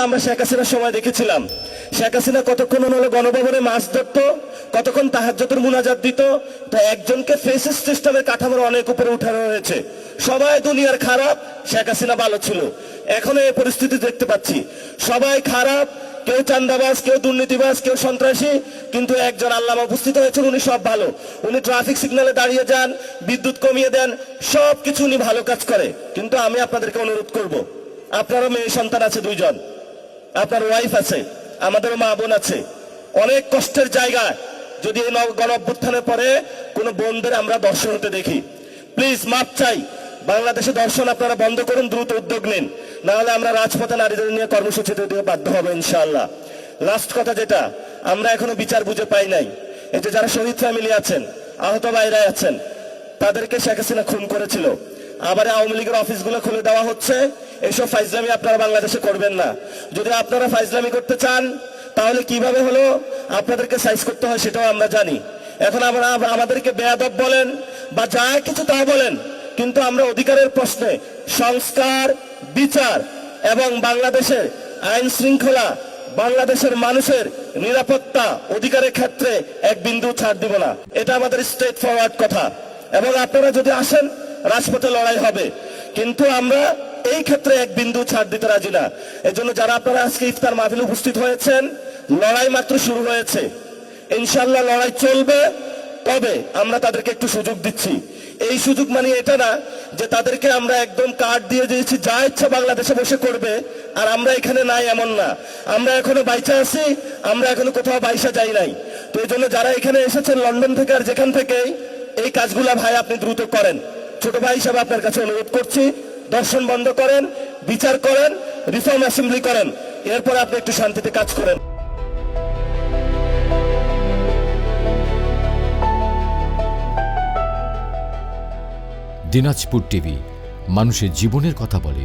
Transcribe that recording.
হলো আমরা শেখ হাসিনার সময় দেখেছিলাম শেখ হাসিনা কতক্ষণ হলো গণভবনে মাছ ধরত, কতক্ষণ তাহাজ্জুদের মুনাজাত দিত। তো একজনকে ফেসিস্ট সিস্টেমের কাঠামোর অনেক উপরে উঠানো হয়েছে। সবাই দুনিয়ার খারাপ, শেখ হাসিনা ভালো ছিল। এখন এই পরিস্থিতি দেখতে পাচ্ছি সবাই খারাপ, কেউ চান্দাবাজ, কেউ দুর্নীতিবাজ, কেউ সন্ত্রাসী, কিন্তু একজন আল্লামা উপস্থিত হয়েছেন, উনি সব ভালো। উনি ট্রাফিক সিগন্যালে দাঁড়িয়ে যান, বিদ্যুৎ কমিয়ে দেন, সব কিছু উনি ভালো কাজ করে। কিন্তু আমি আপনাদেরকে অনুরোধ করব, আপনারও মেয়ে সন্তান আছে দুইজন, আপনার ওয়াইফ আছে, আমাদেরও মা বোন আছে। অনেক কষ্টের জায়গায় যদি এই গণ অভ্যুত্থানের পরে কোনো বোনদের আমরা দর্শন হতে দেখি, প্লিজ মাপ চাই, বাংলাদেশে দর্শন আপনারা বন্ধ করুন, দ্রুত উদ্যোগ নিন, না হলে আমরা রাজপথে নারীদের নিয়ে কর্মসূচিতে দিতে বাধ্য হবো ইনশাআল্লাহ। লাস্ট কথা যেটা, আমরা এখনো বিচার বুঝে পাই নাই। এই যে যারা শহীদ ফ্যামিলি আছেন, আহত ভাইরা আছেন, তাদেরকে শেখ হাসিনা খুন করেছিল, আবার আওয়ামী লীগের অফিসগুলো খুলে দেওয়া হচ্ছে। এইসব ফাইজলামি আপনারা বাংলাদেশে করবেন না। যদি আপনারা ফাইজলামি করতে চান তাহলে কিভাবে হলো আপনাদেরকে সাইজ করতে হয় সেটাও আমরা জানি। এখন আমরা আমাদেরকে বেয়াদব বলেন বা যা কিছু তা বলেন, কিন্তু আমরা অধিকারের প্রশ্নে সংস্কার, বিচার এবং বাংলাদেশের আইন শৃঙ্খলা, বাংলাদেশের মানুষের নিরাপত্তা অধিকারের ক্ষেত্রে এক বিন্দু ছাড় দিব না। এটা আমাদের স্ট্রেট ফরওয়ার্ড কথা। এবং আপনারা যদি আসেন, রাজপথে লড়াই হবে, কিন্তু আমরা এই ক্ষেত্রে এক বিন্দু ছাড় দিতে রাজি না। এজন্য যারা আপনারা আজকে ইফতার মাহফিলে উপস্থিত হয়েছেন, লড়াই মাত্র শুরু হয়েছে, ইনশাআল্লাহ লড়াই চলবে। তবে আমরা তাদেরকে একটু সুযোগ দিচ্ছি। এই সুযোগ মানে এটা না যে তাদেরকে আমরা একদম কার্ড দিয়ে দিয়েছি, যা ইচ্ছা বাংলাদেশে বসে করবে আর আমরা এখানে নাই, এমন না। আমরা এখনো বাইচা আছি, আমরা এখনো কোথাও বাইসা যাই নাই। তো এই জন্য যারা এখানে এসেছেন লন্ডন থেকে আর যেখান থেকে, এই কাজগুলা ভাই আপনি দ্রুত করেন। ছোট ভাই হিসাবে আপনার কাছে অনুরোধ করছি, দর্শন বন্ধ করেন, বিচার করেন, রিফর্ম অ্যাসেম্বলি করেন, এরপর আপনি একটু শান্তিতে কাজ করেন। দিনাজপুর টিভি, মানুষের জীবনের কথা বলে।